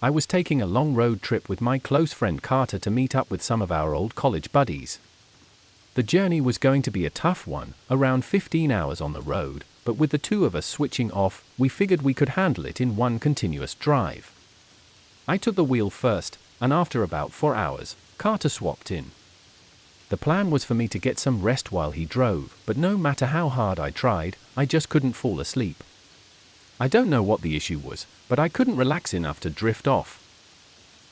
I was taking a long road trip with my close friend Carter to meet up with some of our old college buddies. The journey was going to be a tough one, around 15 hours on the road, but with the two of us switching off, we figured we could handle it in one continuous drive. I took the wheel first, and after about 4 hours, Carter swapped in. The plan was for me to get some rest while he drove, but no matter how hard I tried, I just couldn't fall asleep. I don't know what the issue was, but I couldn't relax enough to drift off.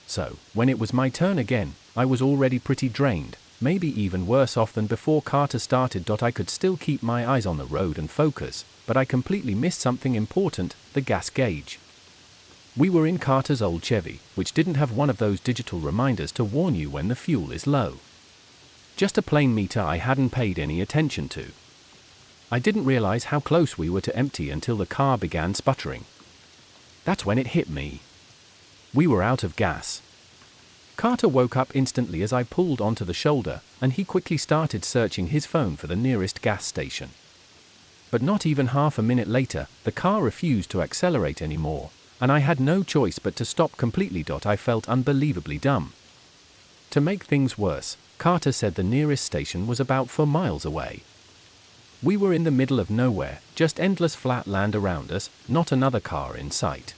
So, when it was my turn again, I was already pretty drained, maybe even worse off than before Carter started. I could still keep my eyes on the road and focus, but I completely missed something important, the gas gauge. We were in Carter's old Chevy, which didn't have one of those digital reminders to warn you when the fuel is low. Just a plain meter I hadn't paid any attention to. I didn't realize how close we were to empty until the car began sputtering. That's when it hit me. We were out of gas. Carter woke up instantly as I pulled onto the shoulder, and he quickly started searching his phone for the nearest gas station. But not even half a minute later, the car refused to accelerate anymore, and I had no choice but to stop completely. I felt unbelievably dumb. To make things worse, Carter said the nearest station was about 4 miles away. We were in the middle of nowhere, just endless flat land around us, not another car in sight.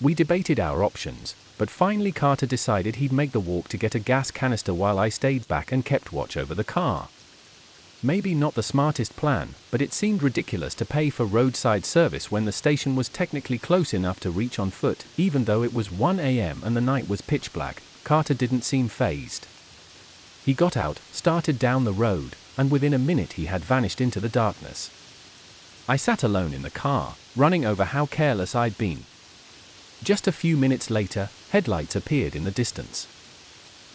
We debated our options, but finally Carter decided he'd make the walk to get a gas canister while I stayed back and kept watch over the car. Maybe not the smartest plan, but it seemed ridiculous to pay for roadside service when the station was technically close enough to reach on foot. Even though it was 1 a.m. and the night was pitch black, Carter didn't seem fazed. He got out, started down the road, and within a minute he had vanished into the darkness. I sat alone in the car, running over how careless I'd been. Just a few minutes later, headlights appeared in the distance.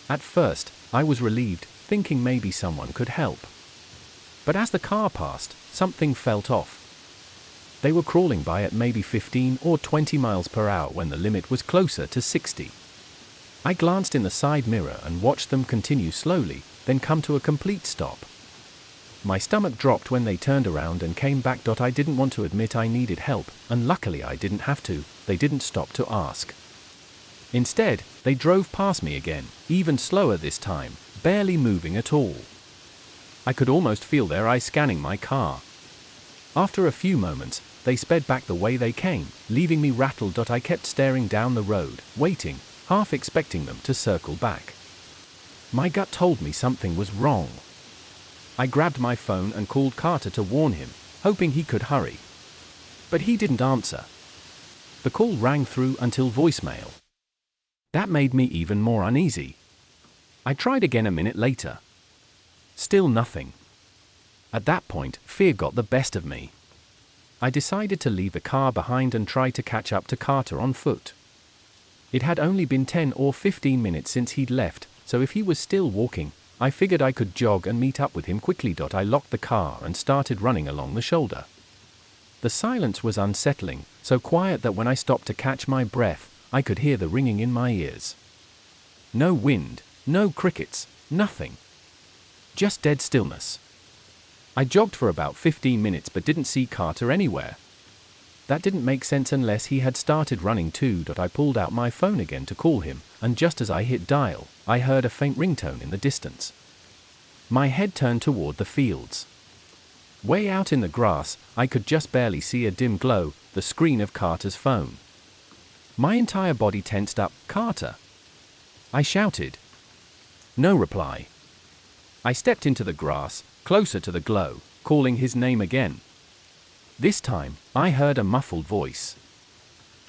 At first, I was relieved, thinking maybe someone could help. But as the car passed, something felt off. They were crawling by at maybe 15 or 20 miles per hour when the limit was closer to 60. I glanced in the side mirror and watched them continue slowly, then come to a complete stop. My stomach dropped when they turned around and came back. I didn't want to admit I needed help, and luckily I didn't have to. They didn't stop to ask. Instead, they drove past me again, even slower this time, barely moving at all. I could almost feel their eyes scanning my car. After a few moments, they sped back the way they came, leaving me rattled. I kept staring down the road, waiting, half expecting them to circle back. My gut told me something was wrong. I grabbed my phone and called Carter to warn him, hoping he could hurry. But he didn't answer. The call rang through until voicemail. That made me even more uneasy. I tried again a minute later. Still nothing. At that point, fear got the best of me. I decided to leave the car behind and try to catch up to Carter on foot. It had only been 10 or 15 minutes since he'd left, so if he was still walking, I figured I could jog and meet up with him quickly. I locked the car and started running along the shoulder. The silence was unsettling, so quiet that when I stopped to catch my breath, I could hear the ringing in my ears. No wind, no crickets, nothing. Just dead stillness. I jogged for about 15 minutes but didn't see Carter anywhere. That didn't make sense unless he had started running too. I pulled out my phone again to call him, and just as I hit dial, I heard a faint ringtone in the distance. My head turned toward the fields. Way out in the grass, I could just barely see a dim glow, the screen of Carter's phone. My entire body tensed up. "Carter!" I shouted. No reply. I stepped into the grass, closer to the glow, calling his name again. This time, I heard a muffled voice.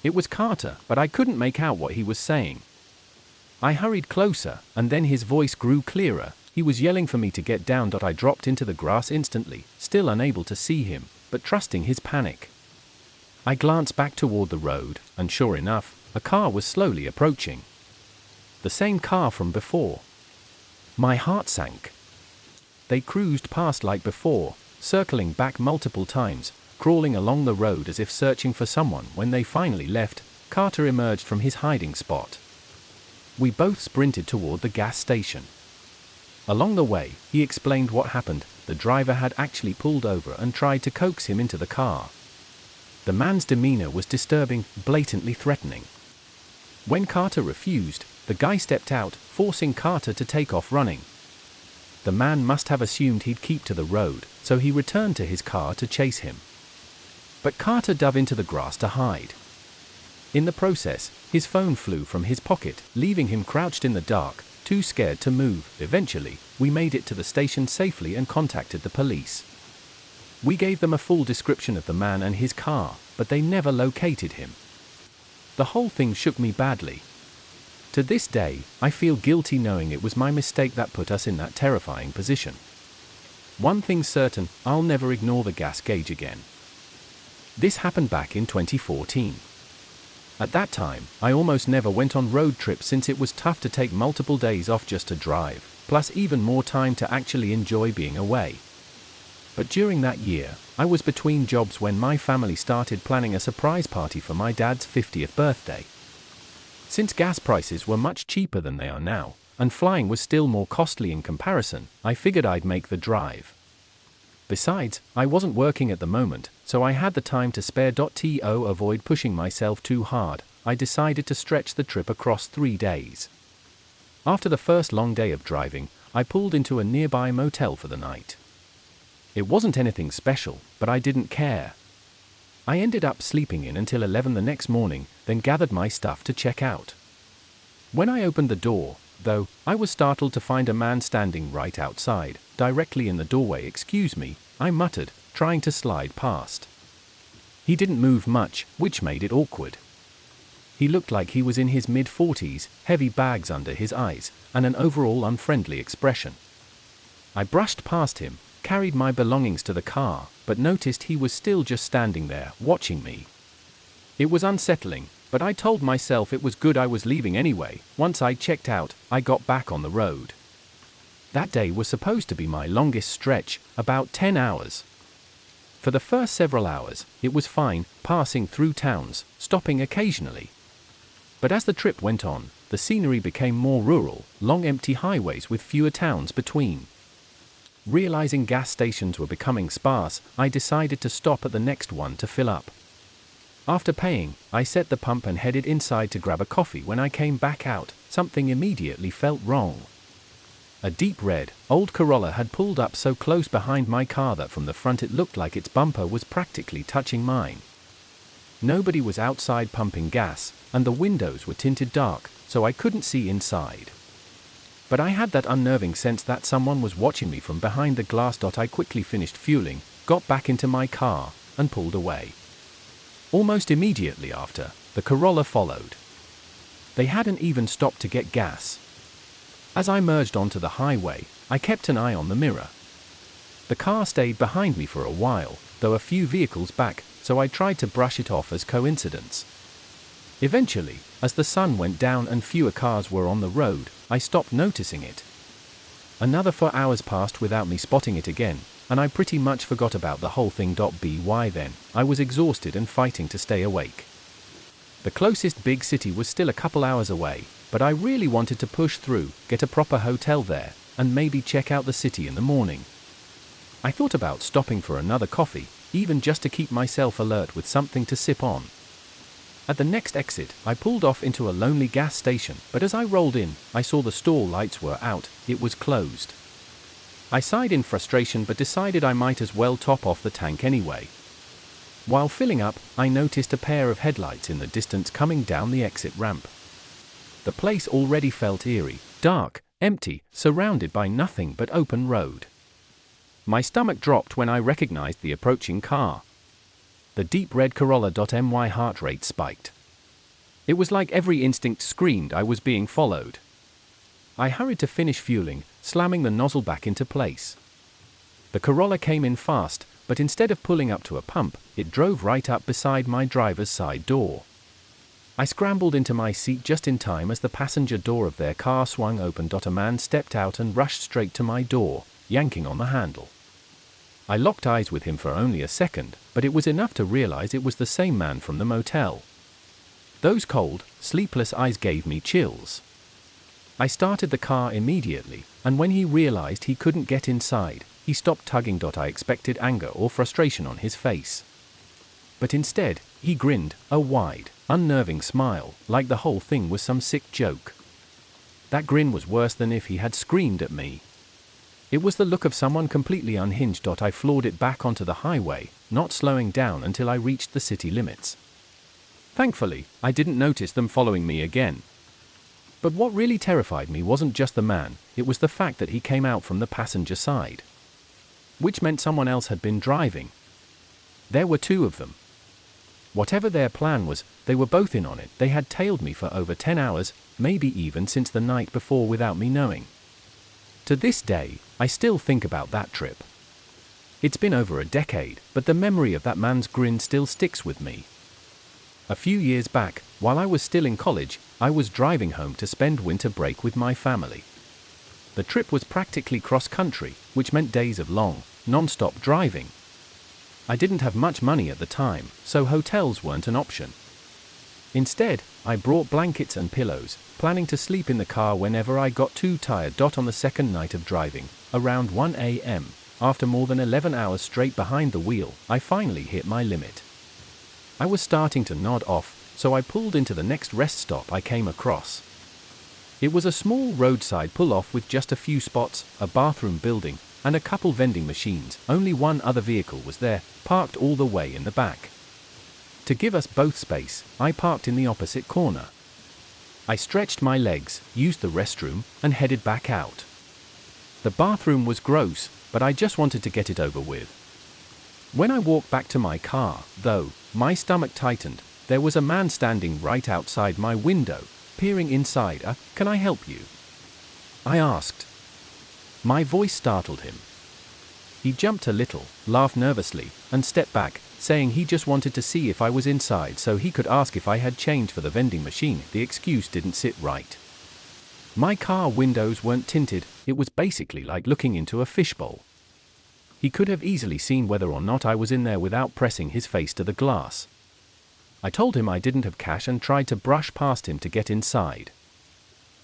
It was Carter, but I couldn't make out what he was saying. I hurried closer, and then his voice grew clearer. He was yelling for me to get down. I dropped into the grass instantly, still unable to see him, but trusting his panic. I glanced back toward the road, and sure enough, a car was slowly approaching. The same car from before. My heart sank. They cruised past like before, circling back multiple times, crawling along the road as if searching for someone. When they finally left, Carter emerged from his hiding spot. We both sprinted toward the gas station. Along the way, he explained what happened. The driver had actually pulled over and tried to coax him into the car. The man's demeanor was disturbing, blatantly threatening. When Carter refused, the guy stepped out, forcing Carter to take off running. The man must have assumed he'd keep to the road, so he returned to his car to chase him. But Carter dove into the grass to hide. In the process, his phone flew from his pocket, leaving him crouched in the dark, too scared to move. Eventually, we made it to the station safely and contacted the police. We gave them a full description of the man and his car, but they never located him. The whole thing shook me badly. To this day, I feel guilty knowing it was my mistake that put us in that terrifying position. One thing's certain, I'll never ignore the gas gauge again. This happened back in 2014. At that time, I almost never went on road trips since it was tough to take multiple days off just to drive, plus even more time to actually enjoy being away. But during that year, I was between jobs when my family started planning a surprise party for my dad's 50th birthday. Since gas prices were much cheaper than they are now, and flying was still more costly in comparison, I figured I'd make the drive. Besides, I wasn't working at the moment, so I had the time to spare. To avoid pushing myself too hard, I decided to stretch the trip across 3 days. After the first long day of driving, I pulled into a nearby motel for the night. It wasn't anything special, but I didn't care. I ended up sleeping in until 11 the next morning, then gathered my stuff to check out. When I opened the door, though, I was startled to find a man standing right outside, directly in the doorway. "Excuse me," I muttered, trying to slide past. He didn't move much, which made it awkward. He looked like he was in his mid-40s, heavy bags under his eyes, and an overall unfriendly expression. I brushed past him, carried my belongings to the car, but noticed he was still just standing there, watching me. It was unsettling, but I told myself it was good I was leaving anyway. Once I checked out, I got back on the road. That day was supposed to be my longest stretch, about 10 hours. For the first several hours, it was fine, passing through towns, stopping occasionally. But as the trip went on, the scenery became more rural, long empty highways with fewer towns between. Realizing gas stations were becoming sparse, I decided to stop at the next one to fill up. After paying, I set the pump and headed inside to grab a coffee. When I came back out, something immediately felt wrong. A deep red, old Corolla had pulled up so close behind my car that from the front it looked like its bumper was practically touching mine. Nobody was outside pumping gas, and the windows were tinted dark, so I couldn't see inside. But I had that unnerving sense that someone was watching me from behind the glass. I quickly finished fueling, got back into my car, and pulled away. Almost immediately after, the Corolla followed. They hadn't even stopped to get gas. As I merged onto the highway, I kept an eye on the mirror. The car stayed behind me for a while, though a few vehicles back, so I tried to brush it off as coincidence. Eventually, as the sun went down and fewer cars were on the road, I stopped noticing it. Another 4 hours passed without me spotting it again, and I pretty much forgot about the whole thing. By then, I was exhausted and fighting to stay awake. The closest big city was still a couple hours away, but I really wanted to push through, get a proper hotel there, and maybe check out the city in the morning. I thought about stopping for another coffee, even just to keep myself alert with something to sip on. At the next exit, I pulled off into a lonely gas station, but as I rolled in, I saw the store lights were out. It was closed. I sighed in frustration but decided I might as well top off the tank anyway. While filling up, I noticed a pair of headlights in the distance coming down the exit ramp. The place already felt eerie, dark, empty, surrounded by nothing but open road. My stomach dropped when I recognized the approaching car. The deep red Corolla. My heart rate spiked. It was like every instinct screamed I was being followed. I hurried to finish fueling, slamming the nozzle back into place. The Corolla came in fast, but instead of pulling up to a pump, it drove right up beside my driver's side door. I scrambled into my seat just in time as the passenger door of their car swung open. A man stepped out and rushed straight to my door, yanking on the handle. I locked eyes with him for only a second, but it was enough to realize it was the same man from the motel. Those cold, sleepless eyes gave me chills. I started the car immediately, and when he realized he couldn't get inside, he stopped tugging. I expected anger or frustration on his face. But instead, he grinned, a wide, unnerving smile, like the whole thing was some sick joke. That grin was worse than if he had screamed at me. It was the look of someone completely unhinged. I floored it back onto the highway, not slowing down until I reached the city limits. Thankfully, I didn't notice them following me again. But what really terrified me wasn't just the man, it was the fact that he came out from the passenger side. Which meant someone else had been driving. There were two of them. Whatever their plan was, they were both in on it. They had tailed me for over 10 hours, maybe even since the night before without me knowing. To this day, I still think about that trip. It's been over a decade, but the memory of that man's grin still sticks with me. A few years back, while I was still in college, I was driving home to spend winter break with my family. The trip was practically cross-country, which meant days of long, non-stop driving. I didn't have much money at the time, so hotels weren't an option. Instead, I brought blankets and pillows, planning to sleep in the car whenever I got too tired. On the second night of driving, around 1 a.m., after more than 11 hours straight behind the wheel, I finally hit my limit. I was starting to nod off, so I pulled into the next rest stop I came across. It was a small roadside pull-off with just a few spots, a bathroom building, and a couple vending machines. Only one other vehicle was there, parked all the way in the back. To give us both space, I parked in the opposite corner. I stretched my legs, used the restroom, and headed back out. The bathroom was gross, but I just wanted to get it over with. When I walked back to my car, though, my stomach tightened. There was a man standing right outside my window, peering inside. "Can I help you?" I asked. My voice startled him. He jumped a little, laughed nervously, and stepped back, saying he just wanted to see if I was inside so he could ask if I had change for the vending machine. The excuse didn't sit right. My car windows weren't tinted. It was basically like looking into a fishbowl. He could have easily seen whether or not I was in there without pressing his face to the glass. I told him I didn't have cash and tried to brush past him to get inside.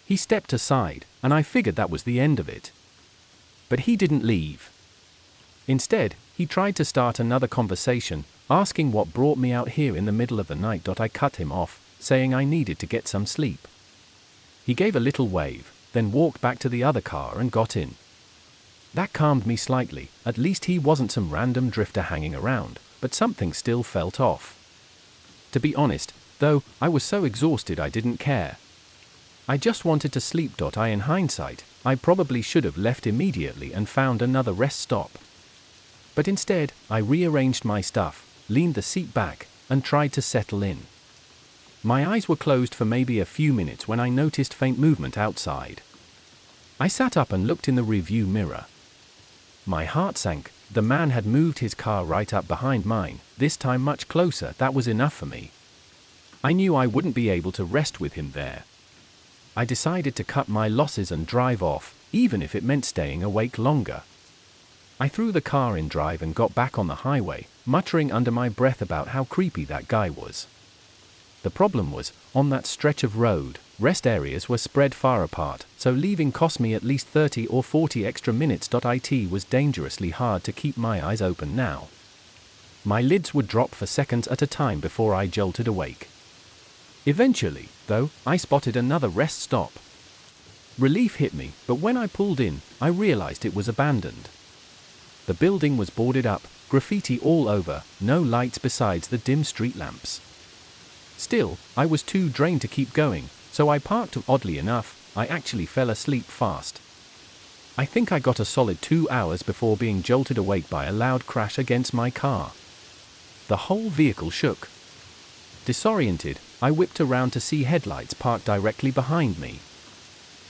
He stepped aside, and I figured that was the end of it. But he didn't leave. Instead, he tried to start another conversation, asking what brought me out here in the middle of the night. I cut him off, saying I needed to get some sleep. He gave a little wave, then walked back to the other car and got in. That calmed me slightly. At least he wasn't some random drifter hanging around, but something still felt off. To be honest, though, I was so exhausted I didn't care. I just wanted to sleep. In hindsight, I probably should have left immediately and found another rest stop. But instead, I rearranged my stuff, leaned the seat back, and tried to settle in. My eyes were closed for maybe a few minutes when I noticed faint movement outside. I sat up and looked in the rearview mirror. My heart sank. The man had moved his car right up behind mine, this time much closer. That was enough for me. I knew I wouldn't be able to rest with him there. I decided to cut my losses and drive off, even if it meant staying awake longer. I threw the car in drive and got back on the highway, muttering under my breath about how creepy that guy was. The problem was, on that stretch of road, rest areas were spread far apart, so leaving cost me at least 30 or 40 extra minutes. It was dangerously hard to keep my eyes open now. My lids would drop for seconds at a time before I jolted awake. Eventually, though, I spotted another rest stop. Relief hit me, but when I pulled in, I realized it was abandoned. The building was boarded up, graffiti all over, no lights besides the dim street lamps. Still, I was too drained to keep going, so I parked. Oddly enough, I actually fell asleep fast. I think I got a solid 2 hours before being jolted awake by a loud crash against my car. The whole vehicle shook. Disoriented, I whipped around to see headlights parked directly behind me.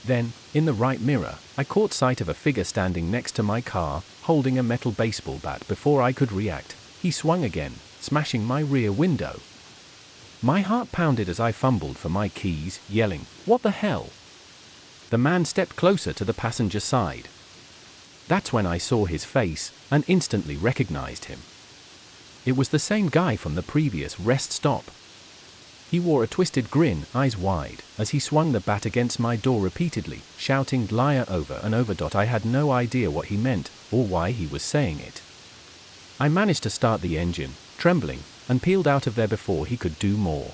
Then, in the right mirror, I caught sight of a figure standing next to my car, holding a metal baseball bat. Before I could react, he swung again, smashing my rear window. My heart pounded as I fumbled for my keys, yelling, "What the hell?" The man stepped closer to the passenger side. That's when I saw his face, and instantly recognized him. It was the same guy from the previous rest stop. He wore a twisted grin, eyes wide, as he swung the bat against my door repeatedly, shouting "liar" over and over. I had no idea what he meant, or why he was saying it. I managed to start the engine, trembling, and peeled out of there before he could do more.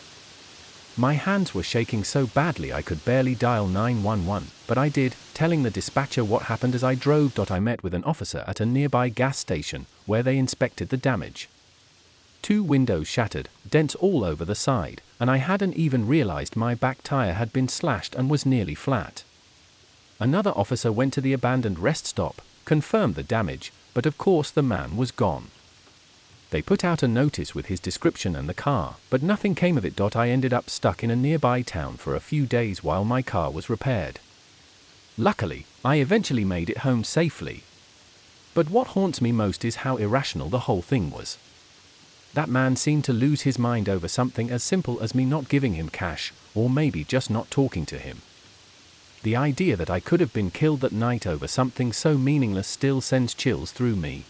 My hands were shaking so badly I could barely dial 911, but I did, telling the dispatcher what happened as I drove. I met with an officer at a nearby gas station, where they inspected the damage. 2 windows shattered, dents all over the side, and I hadn't even realized my back tire had been slashed and was nearly flat. Another officer went to the abandoned rest stop, confirmed the damage, but of course the man was gone. They put out a notice with his description and the car, but nothing came of it. I ended up stuck in a nearby town for a few days while my car was repaired. Luckily, I eventually made it home safely. But what haunts me most is how irrational the whole thing was. That man seemed to lose his mind over something as simple as me not giving him cash, or maybe just not talking to him. The idea that I could have been killed that night over something so meaningless still sends chills through me.